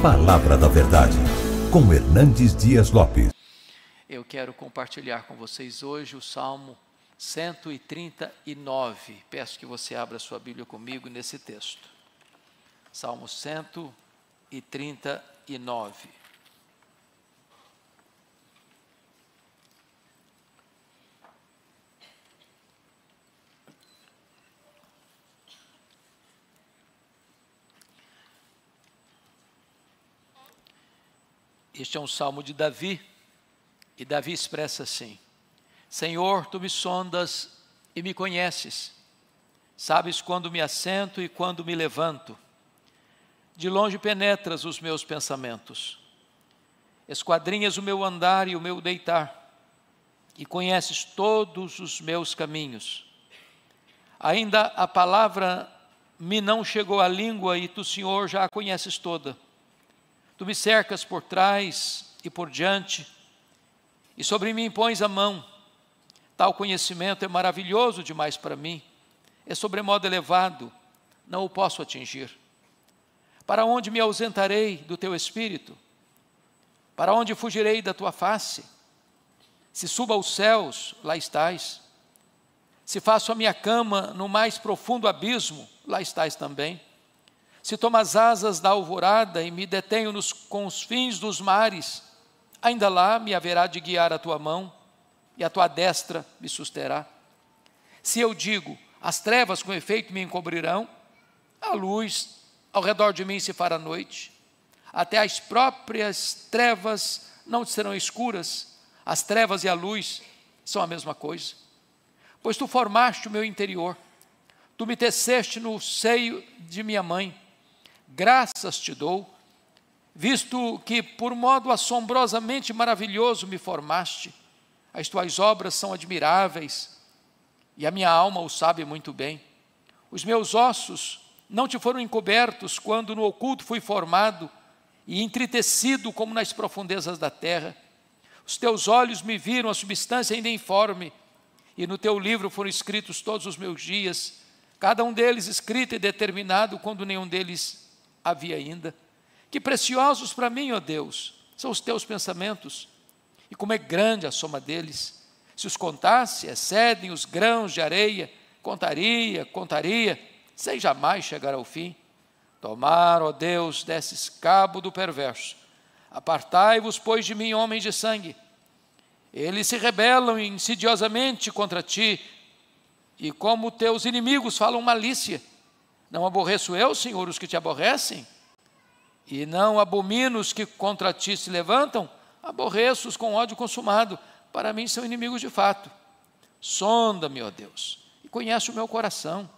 Palavra da Verdade, com Hernandes Dias Lopes. Eu quero compartilhar com vocês hoje o Salmo 139. Peço que você abra sua Bíblia comigo nesse texto. Salmo 139. Este é um salmo de Davi, e Davi expressa assim: Senhor, tu me sondas e me conheces, sabes quando me assento e quando me levanto, de longe penetras os meus pensamentos, esquadrinhas o meu andar e o meu deitar, e conheces todos os meus caminhos. Ainda a palavra me não chegou à língua e tu, Senhor, já a conheces toda. Tu me cercas por trás e por diante, e sobre mim pões a mão. Tal conhecimento é maravilhoso demais para mim, é sobremodo elevado, não o posso atingir. Para onde me ausentarei do teu espírito? Para onde fugirei da tua face? Se subo aos céus, lá estás. Se faço a minha cama no mais profundo abismo, lá estás também. Se tomo as asas da alvorada e me detenho nos confins dos mares, ainda lá me haverá de guiar a tua mão, e a tua destra me susterá. Se eu digo, as trevas com efeito me encobrirão, a luz ao redor de mim se fará noite, até as próprias trevas não te serão escuras, as trevas e a luz são a mesma coisa. Pois tu formaste o meu interior, tu me teceste no seio de minha mãe. Graças te dou, visto que por modo assombrosamente maravilhoso me formaste. As tuas obras são admiráveis, e a minha alma o sabe muito bem. Os meus ossos não te foram encobertos quando no oculto fui formado e entritecido como nas profundezas da terra. Os teus olhos me viram a substância ainda informe, e no teu livro foram escritos todos os meus dias, cada um deles escrito e determinado quando nenhum deles havia ainda. Que preciosos para mim, ó Deus, são os teus pensamentos, e como é grande a soma deles. Se os contasse, excedem os grãos de areia. Contaria, sem jamais chegar ao fim. Tomar, ó Deus, desses cabo do perverso. Apartai-vos, pois, de mim, homens de sangue. Eles se rebelam insidiosamente contra ti, e como teus inimigos falam malícia. Não aborreço eu, Senhor, os que te aborrecem? E não abomino os que contra ti se levantam? Aborreço-os com ódio consumado. Para mim são inimigos de fato. Sonda-me, ó Deus, e conhece o meu coração.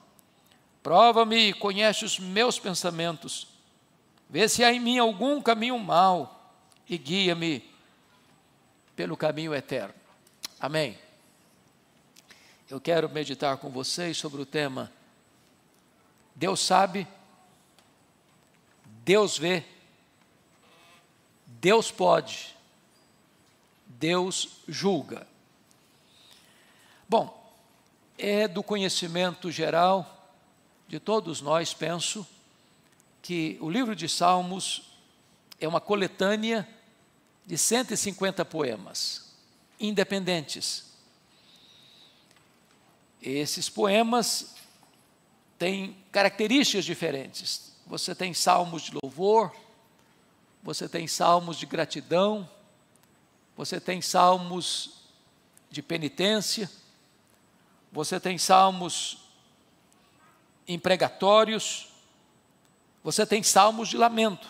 Prova-me e conhece os meus pensamentos. Vê se há em mim algum caminho mau e guia-me pelo caminho eterno. Amém. Eu quero meditar com vocês sobre o tema: Deus sabe, Deus vê, Deus pode, Deus julga. Bom, é do conhecimento geral de todos nós, penso, que o livro de Salmos é uma coletânea de 150 poemas independentes. Esses poemas têm características diferentes. Você tem salmos de louvor, você tem salmos de gratidão, você tem salmos de penitência, você tem salmos impregatórios, você tem salmos de lamento.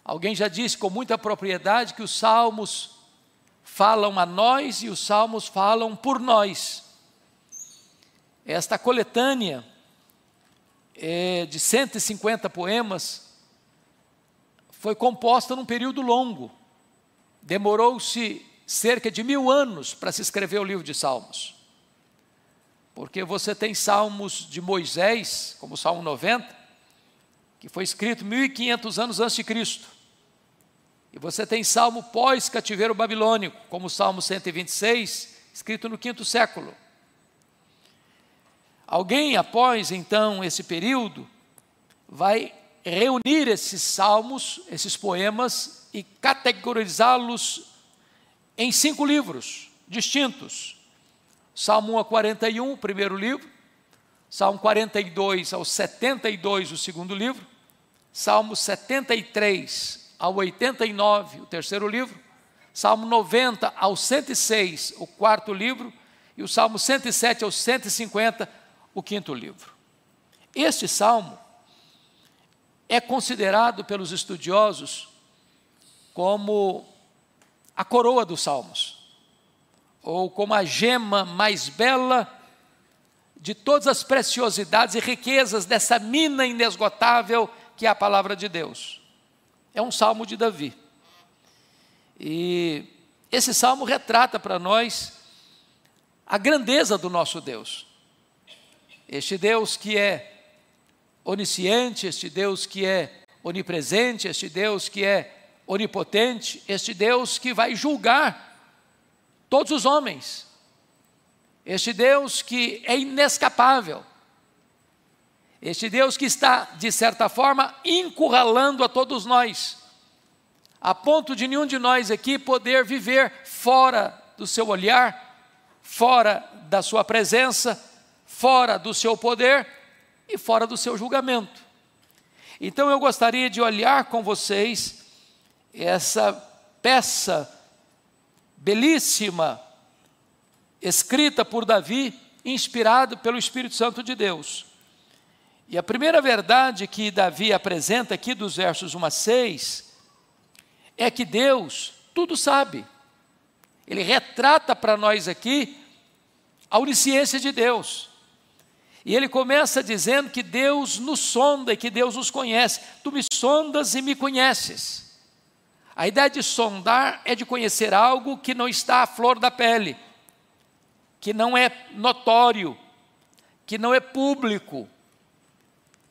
Alguém já disse com muita propriedade que os salmos falam a nós e os salmos falam por nós. Esta coletânea de 150 poemas foi composta num período longo. Demorou-se cerca de 1000 anos para se escrever o livro de Salmos. Porque você tem salmos de Moisés, como o Salmo 90, que foi escrito 1500 anos antes de Cristo. E você tem salmo pós-cativeiro babilônico, como o Salmo 126, escrito no 5º século. Alguém, após então esse período, vai reunir esses salmos, esses poemas, e categorizá-los em 5 livros distintos. Salmo 1 a 41, o primeiro livro. Salmo 42 ao 72, o segundo livro. Salmo 73 ao 89, o terceiro livro. Salmo 90 ao 106, o quarto livro. E o Salmo 107 ao 150, o quinto livro. Este salmo é considerado pelos estudiosos como a coroa dos salmos, ou como a gema mais bela de todas as preciosidades e riquezas dessa mina inesgotável que é a palavra de Deus. É um salmo de Davi. E esse salmo retrata para nós a grandeza do nosso Deus. Este Deus que é onisciente, este Deus que é onipresente, este Deus que é onipotente, este Deus que vai julgar todos os homens, este Deus que é inescapável, este Deus que está, de certa forma, encurralando a todos nós, a ponto de nenhum de nós aqui poder viver fora do seu olhar, fora da sua presença, fora do seu poder e fora do seu julgamento. Então eu gostaria de olhar com vocês essa peça belíssima, escrita por Davi, inspirado pelo Espírito Santo de Deus. E a primeira verdade que Davi apresenta aqui dos versos 1 a 6, é que Deus tudo sabe. Ele retrata para nós aqui a onisciência de Deus. E ele começa dizendo que Deus nos sonda e que Deus nos conhece. Tu me sondas e me conheces. A ideia de sondar é de conhecer algo que não está à flor da pele, que não é notório, que não é público,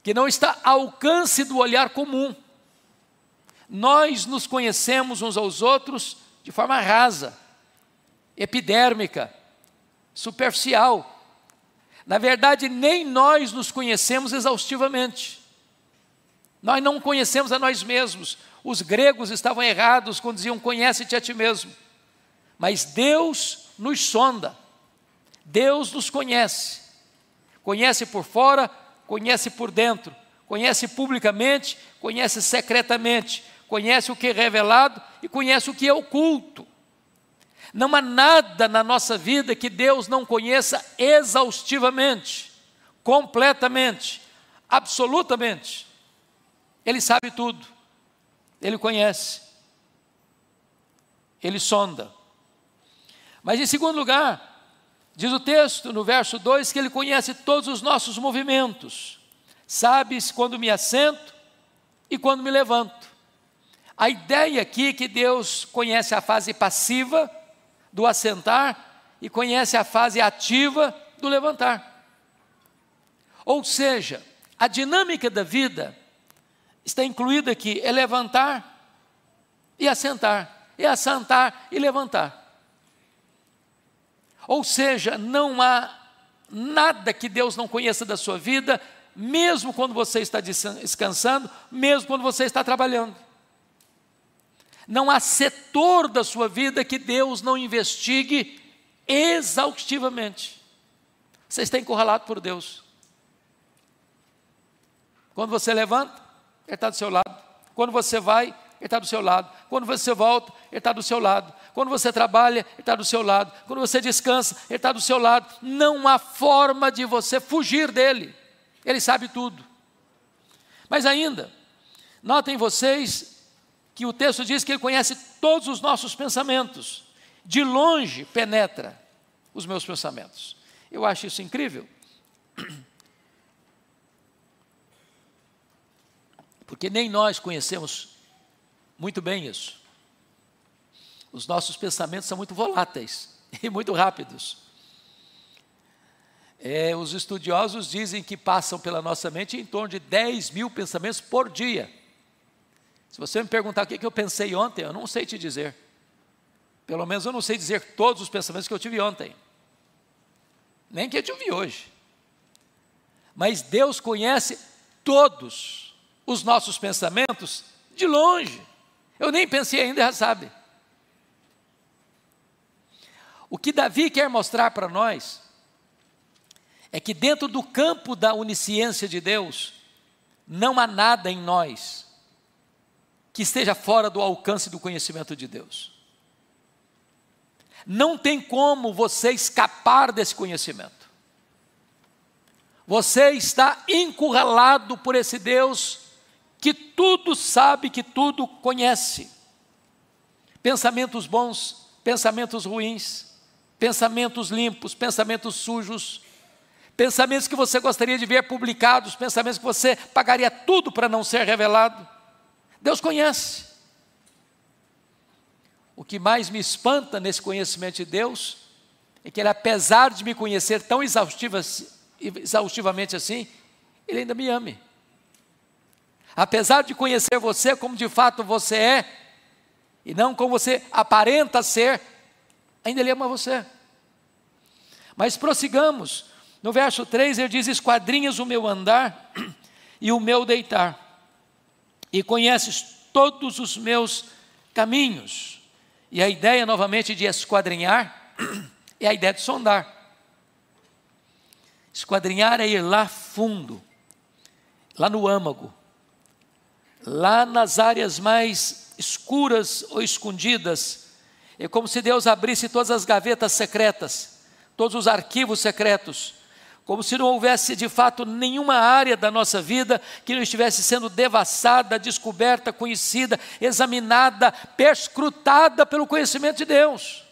que não está ao alcance do olhar comum. Nós nos conhecemos uns aos outros de forma rasa, epidérmica, superficial. Na verdade, nem nós nos conhecemos exaustivamente. Nós não conhecemos a nós mesmos. Os gregos estavam errados quando diziam, conhece-te a ti mesmo. Mas Deus nos sonda. Deus nos conhece. Conhece por fora, conhece por dentro. Conhece publicamente, conhece secretamente. Conhece o que é revelado e conhece o que é oculto. Não há nada na nossa vida que Deus não conheça exaustivamente, completamente, absolutamente. Ele sabe tudo, Ele conhece, Ele sonda. Mas em segundo lugar, diz o texto no verso 2 que Ele conhece todos os nossos movimentos. Sabes quando me assento e quando me levanto. A ideia aqui é que Deus conhece a fase passiva do assentar e conhece a fase ativa do levantar. Ou seja, a dinâmica da vida está incluída aqui, é levantar e assentar, é assentar e levantar. Ou seja, não há nada que Deus não conheça da sua vida, mesmo quando você está descansando, mesmo quando você está trabalhando. Não há setor da sua vida que Deus não investigue exaustivamente. Você está encurralado por Deus. Quando você levanta, Ele está do seu lado. Quando você vai, Ele está do seu lado. Quando você volta, Ele está do seu lado. Quando você trabalha, Ele está do seu lado. Quando você descansa, Ele está do seu lado. Não há forma de você fugir dEle. Ele sabe tudo. Mas ainda, notem vocês que o texto diz que Ele conhece todos os nossos pensamentos. De longe penetra os meus pensamentos. Eu acho isso incrível. Porque nem nós conhecemos muito bem isso. Os nossos pensamentos são muito voláteis e muito rápidos. Os estudiosos dizem que passam pela nossa mente em torno de 10 mil pensamentos por dia. Se você me perguntar o que eu pensei ontem, eu não sei te dizer. Pelo menos eu não sei dizer todos os pensamentos que eu tive ontem. Nem que eu tive hoje. Mas Deus conhece todos os nossos pensamentos de longe. Eu nem pensei ainda, já sabe. O que Davi quer mostrar para nós é que dentro do campo da onisciência de Deus, não há nada em nós que esteja fora do alcance do conhecimento de Deus. Não tem como você escapar desse conhecimento. Você está encurralado por esse Deus que tudo sabe, que tudo conhece. Pensamentos bons, pensamentos ruins, pensamentos limpos, pensamentos sujos, pensamentos que você gostaria de ver publicados, pensamentos que você pagaria tudo para não ser revelado. Deus conhece. O que mais me espanta nesse conhecimento de Deus é que Ele, apesar de me conhecer tão exaustivamente assim, Ele ainda me ama. Apesar de conhecer você como de fato você é, e não como você aparenta ser, ainda Ele ama você. Mas prossigamos. No verso 3 ele diz: esquadrinhas o meu andar e o meu deitar, e conheces todos os meus caminhos. E a ideia novamente de esquadrinhar é a ideia de sondar. Esquadrinhar é ir lá fundo, lá no âmago, lá nas áreas mais escuras ou escondidas. É como se Deus abrisse todas as gavetas secretas, todos os arquivos secretos, como se não houvesse de fato nenhuma área da nossa vida que não estivesse sendo devassada, descoberta, conhecida, examinada, perscrutada pelo conhecimento de Deus.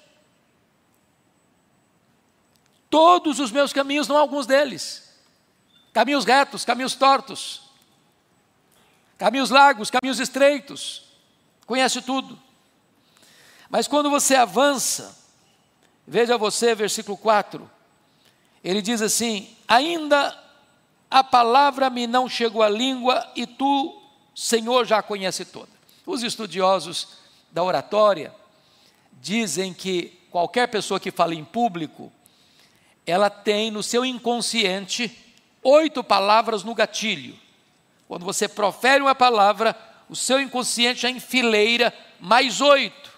Todos os meus caminhos, não alguns deles, caminhos retos, caminhos tortos, caminhos largos, caminhos estreitos, conhece tudo. Mas quando você avança, veja você, versículo 4, ele diz assim: ainda a palavra me não chegou à língua, e tu, Senhor, já a conhece toda. Os estudiosos da oratória dizem que qualquer pessoa que fala em público, ela tem no seu inconsciente 8 palavras no gatilho. Quando você profere uma palavra, o seu inconsciente já enfileira mais 8,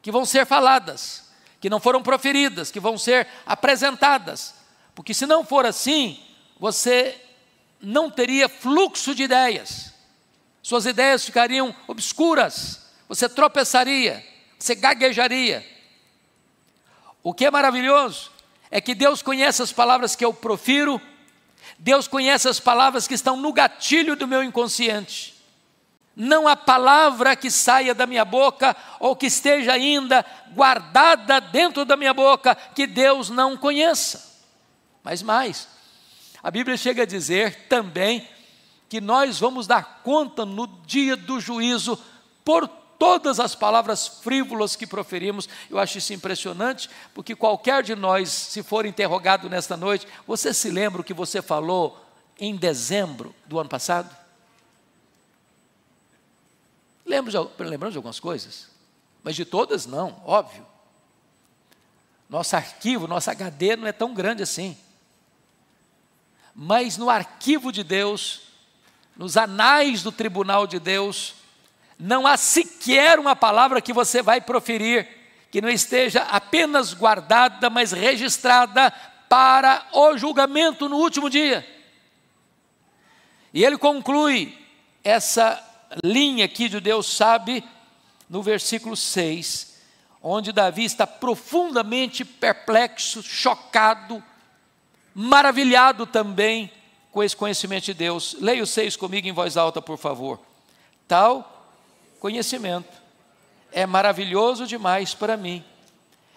que vão ser faladas, que não foram proferidas, que vão ser apresentadas, porque se não for assim, você não teria fluxo de ideias, suas ideias ficariam obscuras, você tropeçaria, você gaguejaria. O que é maravilhoso é que Deus conhece as palavras que eu profiro, Deus conhece as palavras que estão no gatilho do meu inconsciente. Não há palavra que saia da minha boca ou que esteja ainda guardada dentro da minha boca que Deus não conheça. Mas mais, a Bíblia chega a dizer também que nós vamos dar conta no dia do juízo por todas as palavras frívolas que proferimos. Eu acho isso impressionante, porque qualquer de nós, se for interrogado nesta noite, você se lembra o que você falou em dezembro do ano passado? Lembramos de algumas coisas, mas de todas não, óbvio. Nosso arquivo, nosso HD não é tão grande assim. Mas no arquivo de Deus, nos anais do tribunal de Deus, não há sequer uma palavra que você vai proferir que não esteja apenas guardada, mas registrada para o julgamento no último dia. E ele conclui essa linha aqui de Deus sabe, no versículo 6, onde Davi está profundamente perplexo, chocado, maravilhado também com esse conhecimento de Deus. Leia o 6 comigo em voz alta, por favor. Tal conhecimento é maravilhoso demais para mim,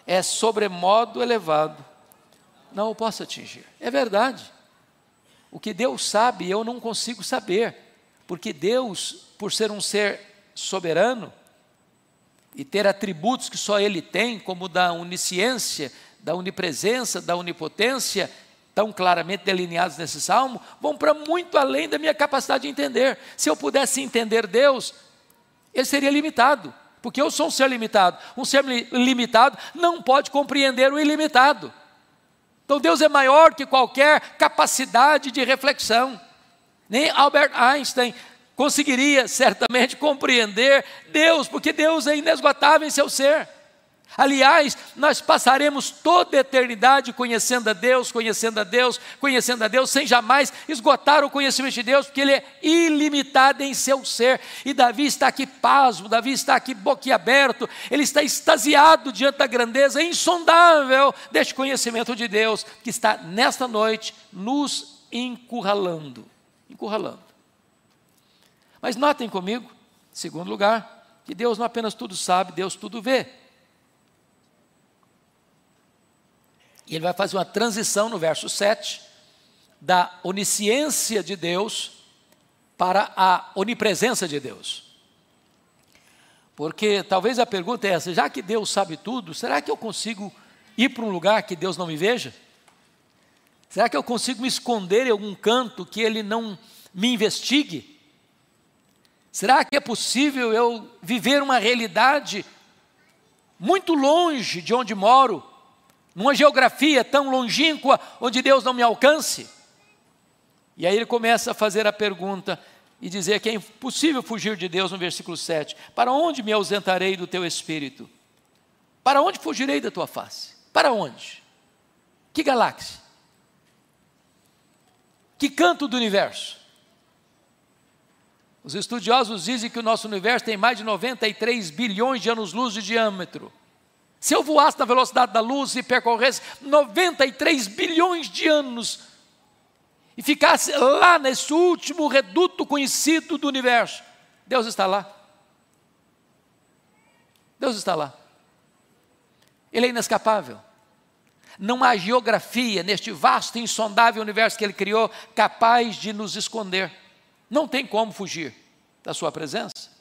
é sobremodo elevado, não o posso atingir. É verdade, o que Deus sabe eu não consigo saber, porque Deus, por ser um ser soberano e ter atributos que só Ele tem, como da onisciência, da onipresença, da onipotência, tão claramente delineados nesse salmo, vão para muito além da minha capacidade de entender. Se eu pudesse entender Deus, Ele seria limitado, porque eu sou um ser limitado. Um ser limitado não pode compreender o ilimitado. Então Deus é maior que qualquer capacidade de reflexão. Nem Albert Einstein conseguiria certamente compreender Deus, porque Deus é inesgotável em seu ser. Aliás, nós passaremos toda a eternidade conhecendo a Deus, conhecendo a Deus, conhecendo a Deus, sem jamais esgotar o conhecimento de Deus, porque Ele é ilimitado em seu ser. E Davi está aqui pasmo, Davi está aqui boquiaberto, ele está extasiado diante da grandeza insondável deste conhecimento de Deus, que está nesta noite nos encurralando. Mas notem comigo, em segundo lugar, que Deus não apenas tudo sabe, Deus tudo vê. E ele vai fazer uma transição no verso 7, da onisciência de Deus para a onipresença de Deus. Porque talvez a pergunta é essa: já que Deus sabe tudo, será que eu consigo ir para um lugar que Deus não me veja? Será que eu consigo me esconder em algum canto que Ele não me investigue? Será que é possível eu viver uma realidade muito longe de onde moro, numa geografia tão longínqua, onde Deus não me alcance? E aí ele começa a fazer a pergunta e dizer que é impossível fugir de Deus no versículo 7. Para onde me ausentarei do teu espírito? Para onde fugirei da tua face? Para onde? Que galáxia? Que canto do universo? Os estudiosos dizem que o nosso universo tem mais de 93 bilhões de anos-luz de diâmetro. Se eu voasse na velocidade da luz e percorresse 93 bilhões de anos e ficasse lá nesse último reduto conhecido do universo, Deus está lá. Deus está lá. Ele é inescapável. Não há geografia neste vasto e insondável universo que Ele criou capaz de nos esconder. Não tem como fugir da sua presença.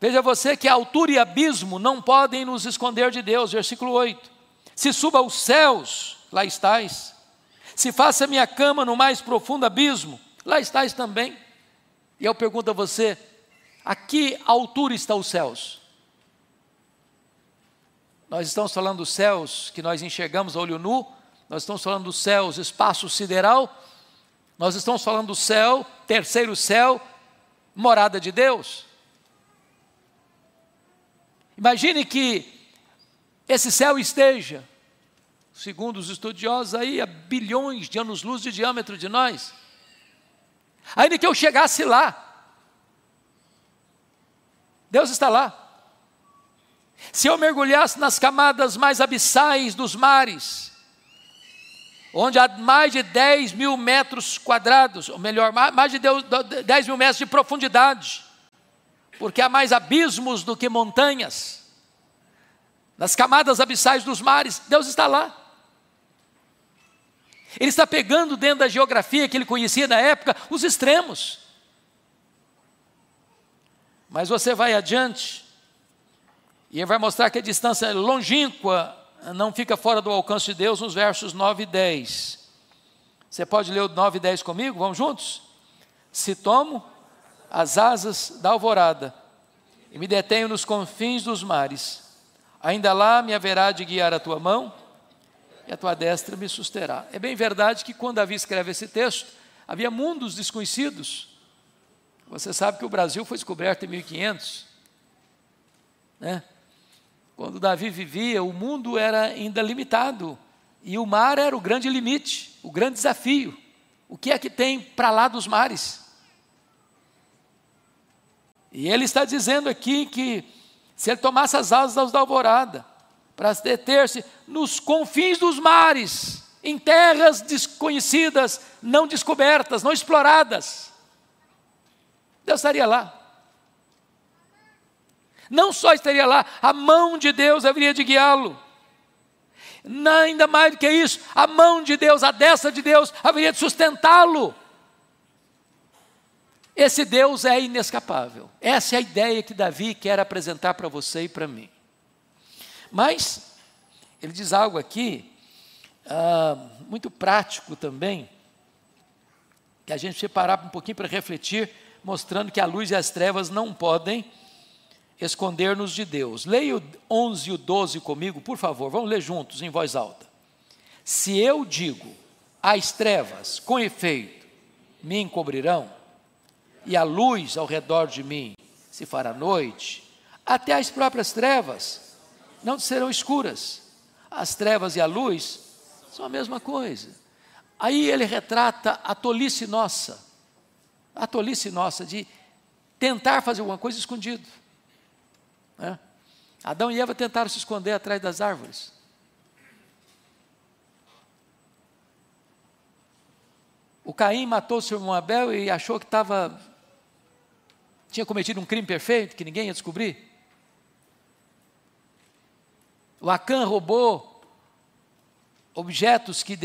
Veja você que a altura e abismo não podem nos esconder de Deus. Versículo 8. Se suba aos céus, lá estás. Se faça minha cama no mais profundo abismo, lá estás também. E eu pergunto a você: a que altura estão os céus? Nós estamos falando dos céus que nós enxergamos a olho nu, nós estamos falando dos céus, espaço sideral, nós estamos falando do céu, terceiro céu, morada de Deus. Imagine que esse céu esteja, segundo os estudiosos, aí a bilhões de anos-luz de diâmetro de nós. Ainda que eu chegasse lá, Deus está lá. Se eu mergulhasse nas camadas mais abissais dos mares, onde há mais de 10 mil metros quadrados, ou melhor, mais de 10 mil metros de profundidade, porque há mais abismos do que montanhas, nas camadas abissais dos mares, Deus está lá. Ele está pegando dentro da geografia que ele conhecia na época, os extremos. Mas você vai adiante, e ele vai mostrar que a distância longínqua não fica fora do alcance de Deus, nos versos 9 e 10. Você pode ler o 9 e 10 comigo? Vamos juntos? Se tomo as asas da alvorada e me detenho nos confins dos mares, ainda lá me haverá de guiar a tua mão e a tua destra me susterá. É bem verdade que quando Davi escreve esse texto, havia mundos desconhecidos. Você sabe que o Brasil foi descoberto em 1500, né? Quando Davi vivia, o mundo era ainda limitado, e o mar era o grande limite, o grande desafio. O que é que tem para lá dos mares? E ele está dizendo aqui que se ele tomasse as asas da alvorada, para deter-se nos confins dos mares, em terras desconhecidas, não descobertas, não exploradas, Deus estaria lá. Não só estaria lá, a mão de Deus haveria de guiá-lo. Ainda mais do que isso, a mão de Deus, a destra de Deus, haveria de sustentá-lo. Esse Deus é inescapável. Essa é a ideia que Davi quer apresentar para você e para mim. Mas, ele diz algo aqui, muito prático também, que a gente precisa parar um pouquinho para refletir, mostrando que a luz e as trevas não podem esconder-nos de Deus. Leia o 11 e o 12 comigo, por favor, vamos ler juntos em voz alta. Se eu digo, as trevas, com efeito, me encobrirão, e a luz ao redor de mim se fará noite, até as próprias trevas não serão escuras. As trevas e a luz são a mesma coisa. Aí ele retrata a tolice nossa de tentar fazer alguma coisa escondido, né? Adão e Eva tentaram se esconder atrás das árvores. O Caim matou o seu irmão Abel e achou que tinha cometido um crime perfeito, que ninguém ia descobrir. O Acã roubou objetos que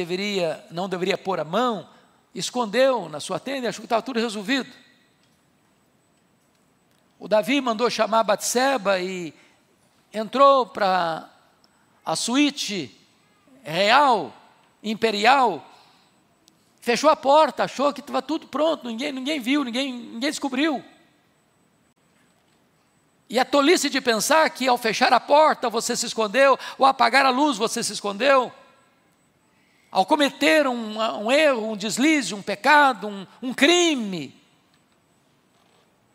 não deveria pôr a mão, escondeu na sua tenda e achou que estava tudo resolvido. O Davi mandou chamar Batseba e entrou para a suíte real, imperial, fechou a porta, achou que estava tudo pronto, ninguém viu, ninguém descobriu. E a tolice de pensar que ao fechar a porta você se escondeu, ou apagar a luz você se escondeu, ao cometer um erro, um deslize, um pecado, um crime,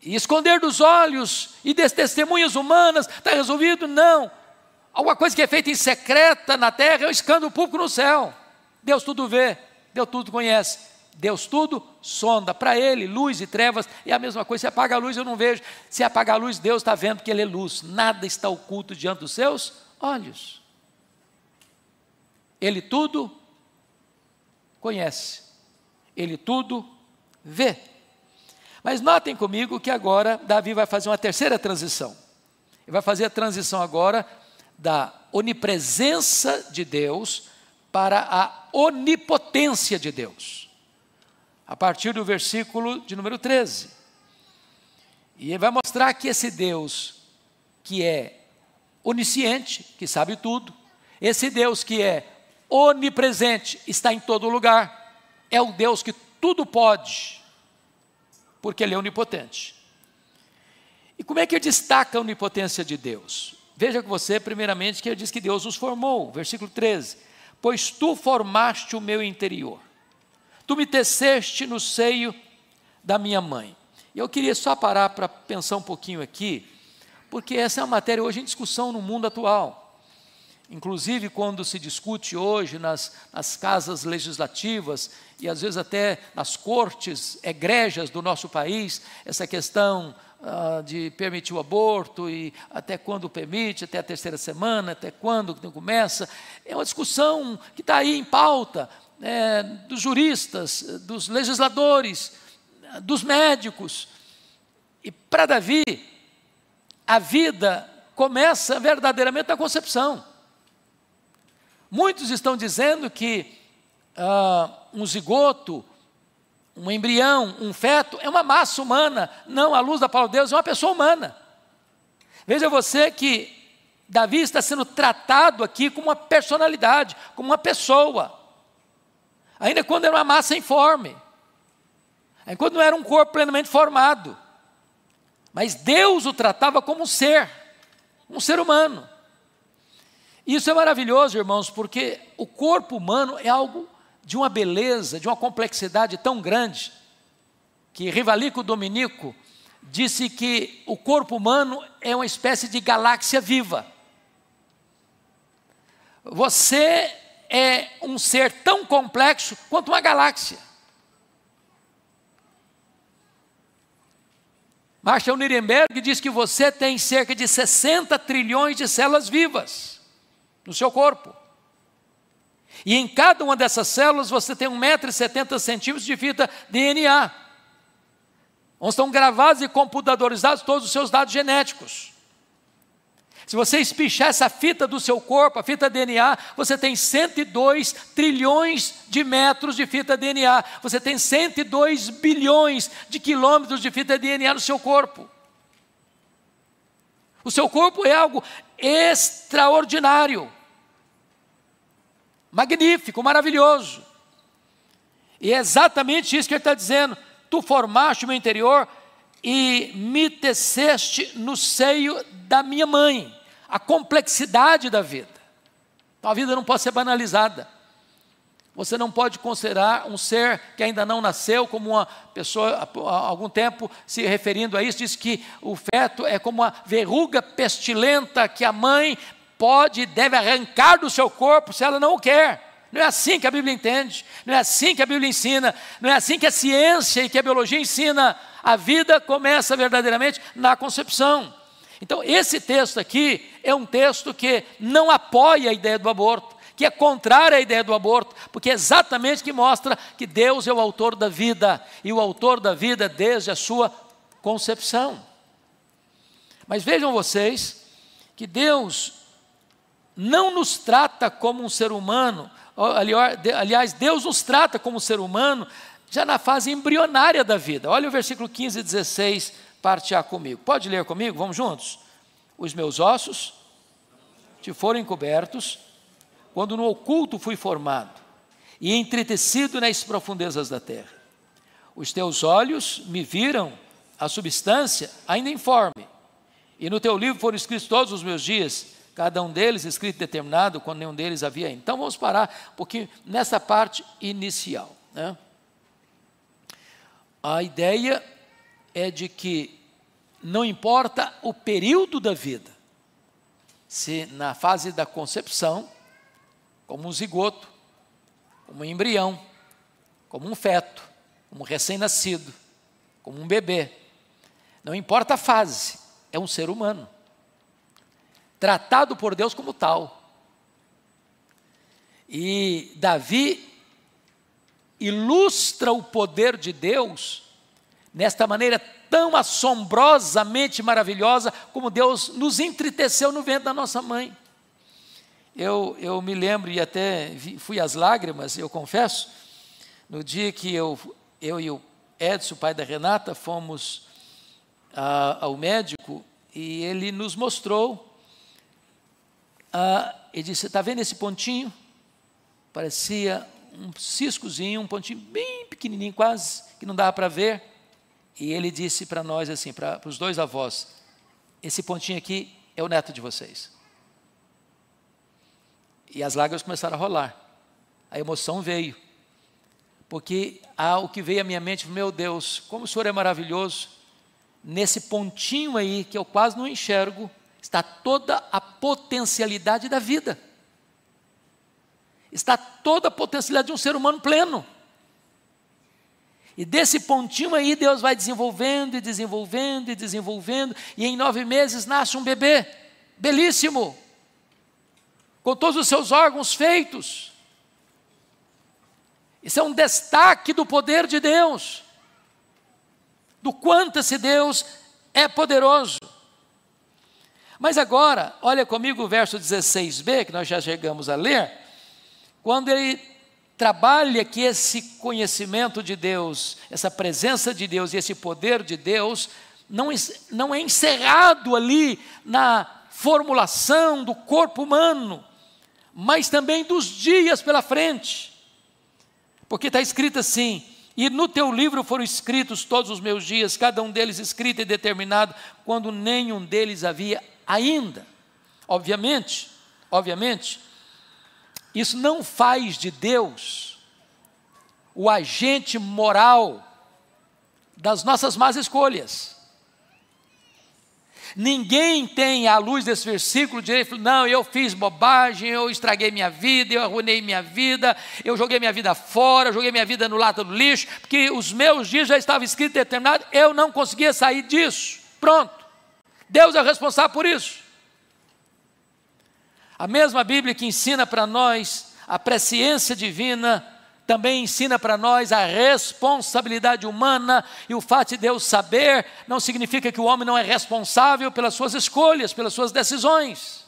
e esconder dos olhos e das testemunhas humanas, está resolvido? Não. Alguma coisa que é feita em secreta na terra é um escândalo público no céu. Deus tudo vê, Deus tudo conhece, Deus tudo sonda. Para Ele, luz e trevas é a mesma coisa. Se apaga a luz, eu não vejo. Se apagar a luz, Deus está vendo que Ele é luz. Nada está oculto diante dos seus olhos. Ele tudo conhece, Ele tudo vê. Mas notem comigo que agora Davi vai fazer uma terceira transição. Ele vai fazer a transição agora da onipresença de Deus para a onipotência de Deus. A partir do versículo de número 13. E ele vai mostrar que esse Deus que é onisciente, que sabe tudo, esse Deus que é onipresente, está em todo lugar, é o Deus que tudo pode, porque Ele é onipotente. E como é que ele destaca a onipotência de Deus? Veja com você, primeiramente, que ele diz que Deus os formou, versículo 13, pois tu formaste o meu interior, tu me teceste no seio da minha mãe. E eu queria só parar para pensar um pouquinho aqui, porque essa é uma matéria hoje em discussão no mundo atual. Inclusive quando se discute hoje nas casas legislativas e às vezes até nas cortes egrégias do nosso país, essa questão de permitir o aborto e até quando permite, até a terceira semana, até quando começa, é uma discussão que está aí em pauta, dos juristas, dos legisladores, dos médicos. E para Davi, a vida começa verdadeiramente na concepção. Muitos estão dizendo que um zigoto, um embrião, um feto é uma massa humana. Não, à luz da palavra de Deus, é uma pessoa humana. Veja você que Davi está sendo tratado aqui como uma personalidade, como uma pessoa. Ainda quando era uma massa informe, ainda quando não era um corpo plenamente formado. Mas Deus o tratava como um ser humano. Isso é maravilhoso, irmãos, porque o corpo humano é algo de uma beleza, de uma complexidade tão grande, que Rivalico Dominico disse que o corpo humano é uma espécie de galáxia viva. Você é um ser tão complexo quanto uma galáxia. Marshall Nirenberg diz que você tem cerca de 60 trilhões de células vivas no seu corpo. E em cada uma dessas células você tem 1,70 m de fita DNA, onde estão gravados e computadorizados todos os seus dados genéticos. Se você espichar essa fita do seu corpo, a fita DNA, você tem 102 trilhões de metros de fita DNA. Você tem 102 bilhões de quilômetros de fita DNA no seu corpo. O seu corpo é algo extraordinário, magnífico, maravilhoso. E é exatamente isso que ele está dizendo. Tu formaste o meu interior e me teceste no seio da minha mãe. A complexidade da vida. Então, a vida não pode ser banalizada. Você não pode considerar um ser que ainda não nasceu como uma pessoa, há algum tempo, se referindo a isso, diz que o feto é como uma verruga pestilenta que a mãe pode e deve arrancar do seu corpo se ela não o quer. Não é assim que a Bíblia entende, não é assim que a Bíblia ensina, não é assim que a ciência e que a biologia ensina. A vida começa verdadeiramente na concepção. Então, esse texto aqui é um texto que não apoia a ideia do aborto, que é contrário à ideia do aborto, porque é exatamente que mostra que Deus é o autor da vida, e o autor da vida desde a sua concepção. Mas vejam vocês, que Deus não nos trata como um ser humano, aliás, Deus nos trata como um ser humano, já na fase embrionária da vida. Olha o versículo 15 e 16, parte A comigo. Pode ler comigo? Vamos juntos? Os meus ossos te foram encobertos, quando no oculto fui formado, e entretecido nas profundezas da terra. Os teus olhos me viram a substância ainda informe, e no teu livro foram escritos todos os meus dias, cada um deles escrito e determinado, quando nenhum deles havia ainda. Então vamos parar um pouquinho nessa parte inicial, né? A ideia é de que não importa o período da vida, se na fase da concepção, como um zigoto, como um embrião, como um feto, como um recém-nascido, como um bebê. Não importa a fase, é um ser humano, tratado por Deus como tal. E Davi ilustra o poder de Deus nesta maneira tão assombrosamente maravilhosa, como Deus nos entreteceu no ventre da nossa mãe. Eu me lembro, e até fui às lágrimas, eu confesso, no dia que eu e o Edson, o pai da Renata, fomos ao médico, e ele nos mostrou, ele disse: está vendo esse pontinho? Parecia um ciscozinho, um pontinho bem pequenininho quase, que não dava para ver, e ele disse para nós assim, para os dois avós: esse pontinho aqui é o neto de vocês. E as lágrimas começaram a rolar, a emoção veio, porque o que veio à minha mente: meu Deus, como o Senhor é maravilhoso, nesse pontinho aí, que eu quase não enxergo, está toda a potencialidade da vida, está toda a potencialidade de um ser humano pleno, e desse pontinho aí Deus vai desenvolvendo, e desenvolvendo, e desenvolvendo, e em 9 meses nasce um bebê, belíssimo, com todos os seus órgãos feitos. Isso é um destaque do poder de Deus, do quanto esse Deus é poderoso. Mas agora, olha comigo o verso 16b, que nós já chegamos a ler, quando ele trabalha que esse conhecimento de Deus, essa presença de Deus e esse poder de Deus, não é encerrado ali na formulação do corpo humano, mas também dos dias pela frente, porque está escrito assim: e no teu livro foram escritos todos os meus dias, cada um deles escrito e determinado, quando nenhum deles havia ainda. Obviamente, isso não faz de Deus o agente moral das nossas más escolhas. Ninguém tem, à luz desse versículo, direito: não, eu fiz bobagem, eu estraguei minha vida, eu arruinei minha vida, eu joguei minha vida fora, eu joguei minha vida no lata do lixo, porque os meus dias já estavam escritos e determinados, eu não conseguia sair disso. Pronto. Deus é o responsável por isso. A mesma Bíblia que ensina para nós a presciência divina, também ensina para nós a responsabilidade humana, e o fato de Deus saber não significa que o homem não é responsável pelas suas escolhas, pelas suas decisões.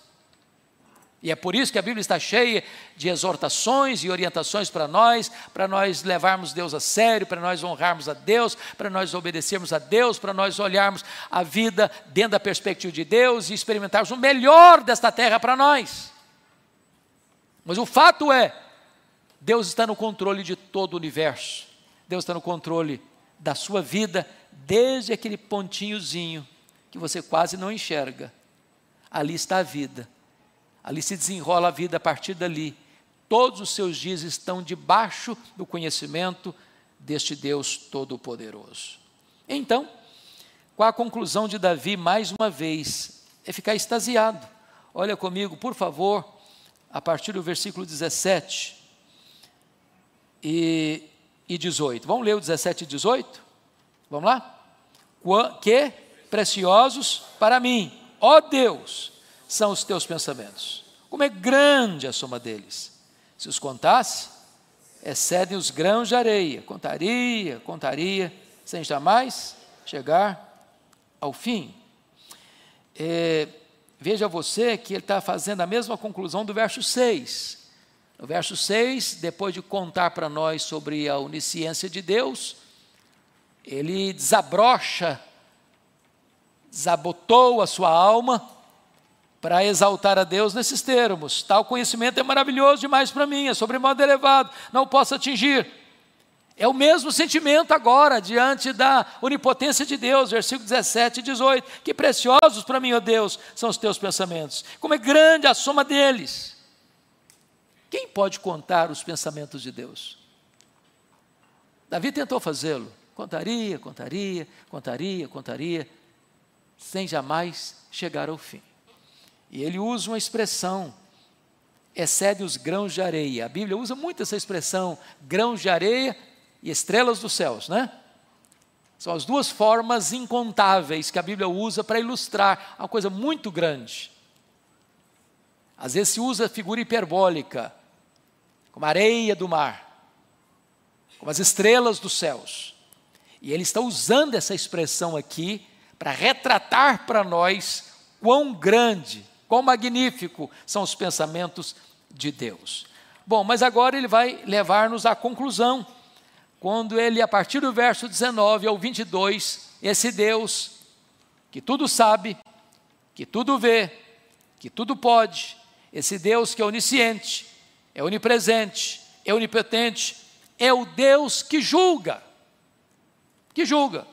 E é por isso que a Bíblia está cheia de exortações e orientações para nós levarmos Deus a sério, para nós honrarmos a Deus, para nós obedecermos a Deus, para nós olharmos a vida dentro da perspectiva de Deus e experimentarmos o melhor desta terra para nós. Mas o fato é, Deus está no controle de todo o universo. Deus está no controle da sua vida, desde aquele pontinhozinho que você quase não enxerga. Ali está a vida. Ali se desenrola a vida a partir dali. todos os seus dias estão debaixo do conhecimento deste Deus Todo-Poderoso. Então, qual a conclusão de Davi, mais uma vez? É ficar extasiado. Olha comigo, por favor, a partir do versículo 17 e 18. Vamos ler o 17 e 18? Vamos lá? Que preciosos para mim, ó Deus, são os teus pensamentos. Como é grande a soma deles. Se os contasse, excedem os grãos de areia. Contaria, sem jamais chegar ao fim. Veja você que ele está fazendo a mesma conclusão do verso 6. No verso 6, depois de contar para nós sobre a onisciência de Deus, ele desabotou a sua alma para exaltar a Deus nesses termos: tal conhecimento é maravilhoso demais para mim, é sobremodo elevado, não o posso atingir. É o mesmo sentimento agora, diante da onipotência de Deus, versículo 17 e 18, que preciosos para mim, ó Deus, são os teus pensamentos, como é grande a soma deles. Quem pode contar os pensamentos de Deus? Davi tentou fazê-lo, contaria, sem jamais chegar ao fim. E ele usa uma expressão: excede os grãos de areia. A Bíblia usa muito essa expressão, grãos de areia e estrelas dos céus, né? São as duas formas incontáveis que a Bíblia usa para ilustrar uma coisa muito grande. Às vezes se usa figura hiperbólica, como a areia do mar, como as estrelas dos céus. E ele está usando essa expressão aqui para retratar para nós quão grande, quão magnífico são os pensamentos de Deus. Bom, mas agora ele vai levar-nos à conclusão, quando ele, a partir do verso 19 ao 22, esse Deus que tudo sabe, que tudo vê, que tudo pode, esse Deus que é onisciente, é onipresente, é onipotente, é o Deus que julga. Que julga.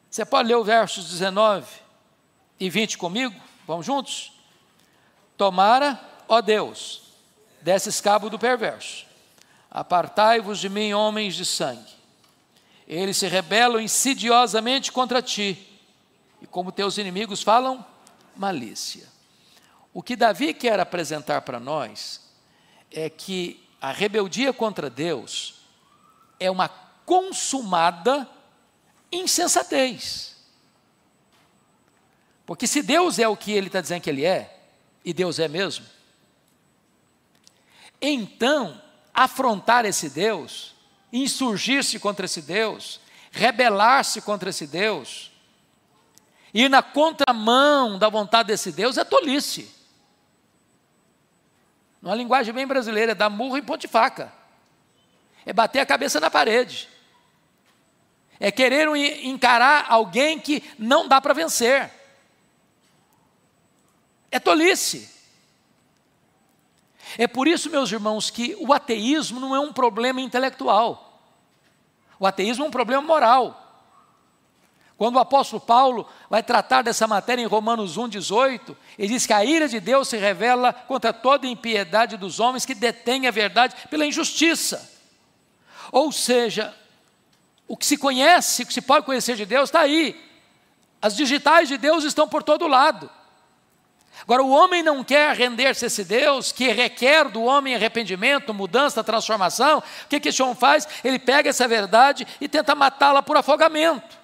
Você pode ler os versos 19 e 20 comigo? Vamos juntos? Tomara, ó Deus, desses cabo do perverso, apartai-vos de mim, homens de sangue. Eles se rebelam insidiosamente contra ti, e como teus inimigos falam malícia. O que Davi quer apresentar para nós é que a rebeldia contra Deus é uma consumada insensatez. Porque se Deus é o que ele está dizendo que ele é, e Deus é mesmo, então afrontar esse Deus, insurgir-se contra esse Deus, rebelar-se contra esse Deus, ir na contramão da vontade desse Deus é tolice. Numa linguagem bem brasileira, é dar murro em ponta de faca, é bater a cabeça na parede, é querer encarar alguém que não dá para vencer, é tolice. É por isso, meus irmãos, que o ateísmo não é um problema intelectual, o ateísmo é um problema moral. Quando o apóstolo Paulo vai tratar dessa matéria em Romanos 1,18, ele diz que a ira de Deus se revela contra toda a impiedade dos homens que detêm a verdade pela injustiça. Ou seja, o que se conhece, o que se pode conhecer de Deus está aí. As digitais de Deus estão por todo lado. Agora, o homem não quer render-se a esse Deus que requer do homem arrependimento, mudança, transformação. O que esse homem faz? Ele pega essa verdade e tenta matá-la por afogamento.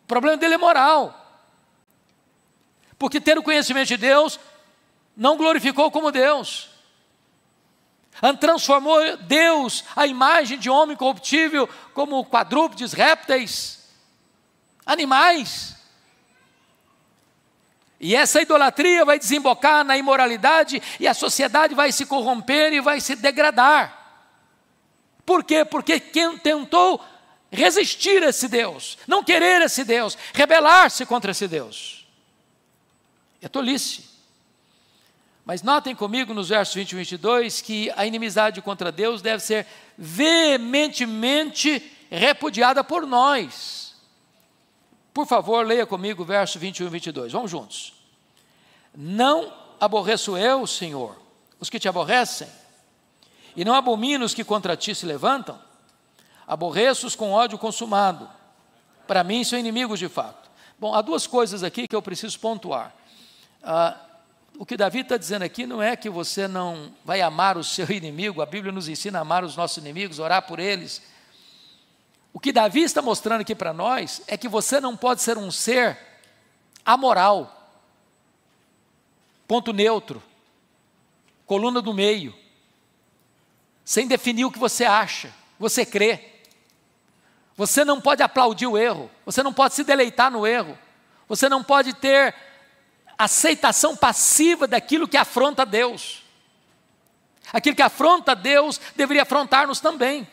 O problema dele é moral. Porque ter o conhecimento de Deus não glorificou como Deus. Transformou Deus a imagem de homem corruptível como quadrúpedes, répteis, animais. E essa idolatria vai desembocar na imoralidade e a sociedade vai se corromper e vai se degradar. Por quê? Porque quem tentou resistir a esse Deus, não querer esse Deus, rebelar-se contra esse Deus, é tolice. Mas notem comigo nos versos 20 e 22 que a inimizade contra Deus deve ser veementemente repudiada por nós. Por favor, leia comigo o verso 21 e 22, vamos juntos. Não aborreço eu, Senhor, os que te aborrecem, e não abomino os que contra ti se levantam. Aborreço-os com ódio consumado. Para mim são inimigos de fato. Bom, há duas coisas aqui que eu preciso pontuar. O que Davi está dizendo aqui não é que você não vai amar o seu inimigo. A Bíblia nos ensina a amar os nossos inimigos, orar por eles. O que Davi está mostrando aqui para nós é que você não pode ser um ser amoral, ponto neutro, coluna do meio, sem definir o que você acha, você crê. Você não pode aplaudir o erro, você não pode se deleitar no erro, você não pode ter aceitação passiva daquilo que afronta Deus. Aquilo que afronta Deus deveria afrontar-nos também.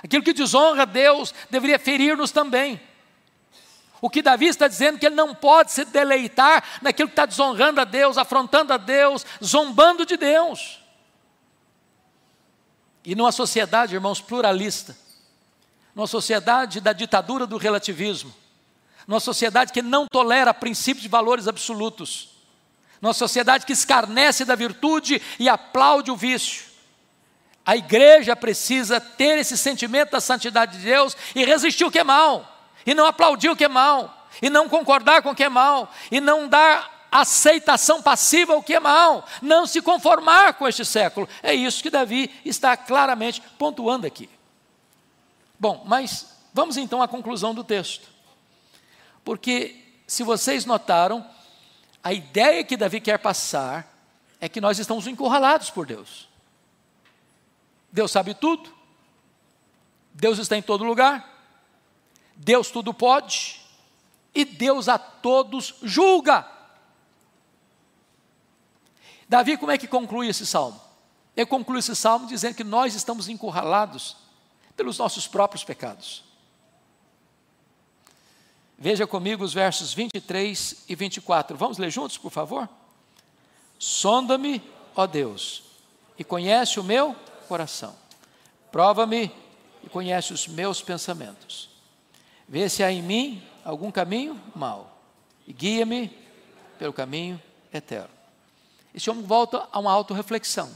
Aquilo que desonra Deus deveria ferir-nos também. O que Davi está dizendo é que ele não pode se deleitar naquilo que está desonrando a Deus, afrontando a Deus, zombando de Deus. E numa sociedade, irmãos, pluralista, numa sociedade da ditadura do relativismo, numa sociedade que não tolera princípios de valores absolutos, numa sociedade que escarnece da virtude e aplaude o vício, a igreja precisa ter esse sentimento da santidade de Deus e resistir o que é mal, e não aplaudir o que é mal, e não concordar com o que é mal, e não dar aceitação passiva ao que é mal, não se conformar com este século. É isso que Davi está claramente pontuando aqui. Bom, mas vamos então à conclusão do texto. Porque, se vocês notaram, a ideia que Davi quer passar é que nós estamos encurralados por Deus. Deus sabe tudo, Deus está em todo lugar, Deus tudo pode, e Deus a todos julga. Davi, como é que conclui esse salmo? Ele conclui esse salmo dizendo que nós estamos encurralados pelos nossos próprios pecados. Veja comigo os versos 23 e 24. Vamos ler juntos, por favor? Sonda-me, ó Deus, e conhece o meu coração. Prova-me e conhece os meus pensamentos. Vê se há em mim algum caminho mau e guia-me pelo caminho eterno. Esse homem volta a uma autorreflexão.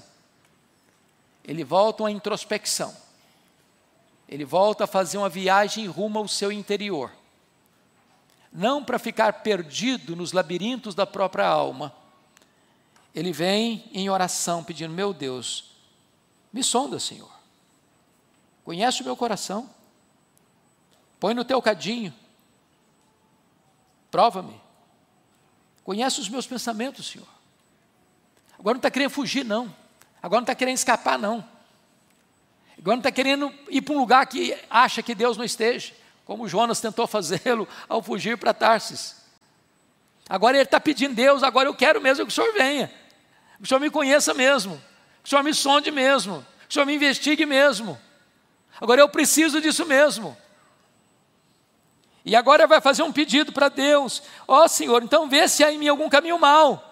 Ele volta a uma introspecção. Ele volta a fazer uma viagem rumo ao seu interior. Não para ficar perdido nos labirintos da própria alma. Ele vem em oração pedindo: meu Deus, me sonda, Senhor. Conhece o meu coração. Põe no teu cadinho. Prova-me. Conhece os meus pensamentos, Senhor. Agora não está querendo fugir, não. Agora não está querendo escapar, não. Agora não está querendo ir para um lugar que acha que Deus não esteja, como Jonas tentou fazê-lo ao fugir para Tarsis. Agora ele está pedindo: Deus, agora eu quero mesmo que o Senhor venha, que o Senhor me conheça mesmo, que o Senhor me sonde mesmo, que o Senhor me investigue mesmo. Agora eu preciso disso mesmo. E agora vai fazer um pedido para Deus: ó Senhor, então vê se há em mim algum caminho mau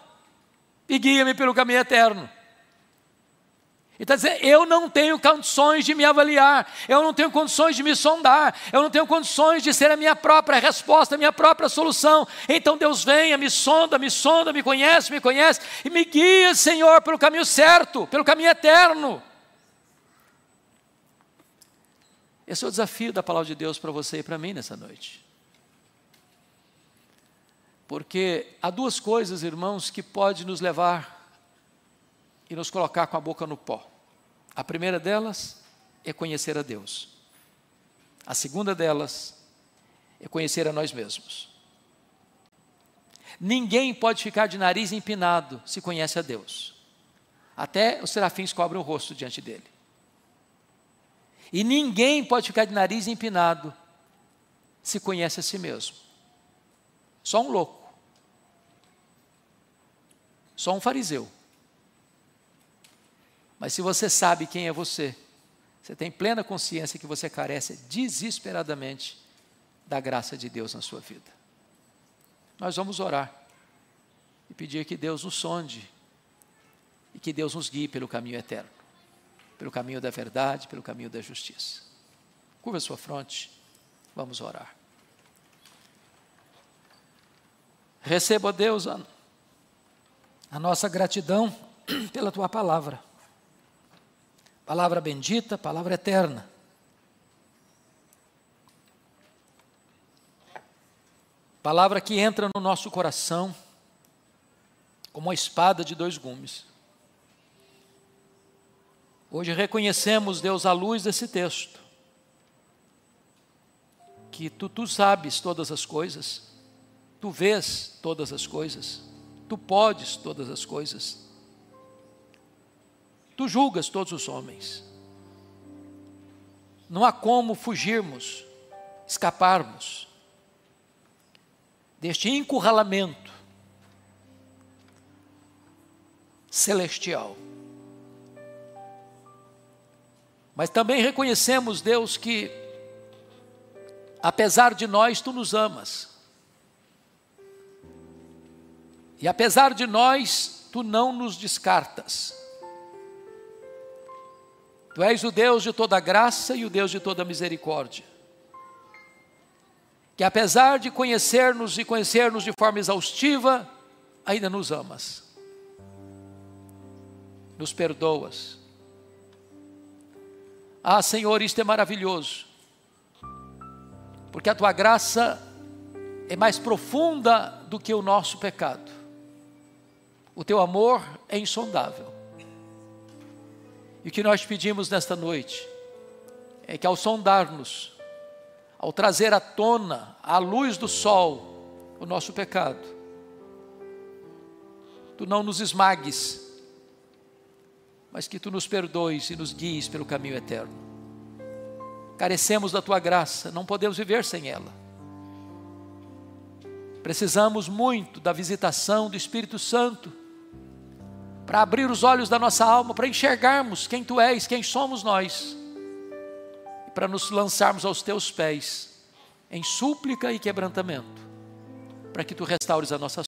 e guia-me pelo caminho eterno. Ele está dizendo: eu não tenho condições de me avaliar, eu não tenho condições de me sondar, eu não tenho condições de ser a minha própria resposta, a minha própria solução. Então Deus venha, me sonda, me conhece e me guia, Senhor, pelo caminho certo, pelo caminho eterno. Esse é o desafio da palavra de Deus para você e para mim nessa noite. Porque há duas coisas, irmãos, que podem nos levar e nos colocar com a boca no pó. A primeira delas é conhecer a Deus. A segunda delas é conhecer a nós mesmos. Ninguém pode ficar de nariz empinado se conhece a Deus. Até os serafins cobrem o rosto diante dele. E ninguém pode ficar de nariz empinado se conhece a si mesmo. Só um louco. Só um fariseu. Mas se você sabe quem é você, você tem plena consciência que você carece desesperadamente da graça de Deus na sua vida. Nós vamos orar e pedir que Deus nos sonde e que Deus nos guie pelo caminho eterno, pelo caminho da verdade, pelo caminho da justiça. Curva a sua fronte, vamos orar. Receba, Deus, a nossa gratidão pela tua palavra. Palavra bendita, palavra eterna. Palavra que entra no nosso coração como uma espada de dois gumes. Hoje reconhecemos, Deus, à luz desse texto, que tu sabes todas as coisas, tu vês todas as coisas, tu podes todas as coisas, tu julgas todos os homens. Não há como fugirmos, escaparmos deste encurralamento celestial. Mas também reconhecemos, Deus, que apesar de nós, tu nos amas. E apesar de nós, tu não nos descartas. Tu és o Deus de toda graça e o Deus de toda misericórdia. Que apesar de conhecer-nos e conhecer-nos de forma exaustiva, ainda nos amas. Nos perdoas. Ah, Senhor, isto é maravilhoso. Porque a tua graça é mais profunda do que o nosso pecado. O teu amor é insondável. E o que nós pedimos nesta noite é que ao sondar-nos, ao trazer à tona, à luz do sol, o nosso pecado, tu não nos esmagues, mas que tu nos perdoes e nos guies pelo caminho eterno. Carecemos da tua graça, não podemos viver sem ela. Precisamos muito da visitação do Espírito Santo, para abrir os olhos da nossa alma, para enxergarmos quem tu és, quem somos nós, e para nos lançarmos aos teus pés, em súplica e quebrantamento, para que tu restaures a nossa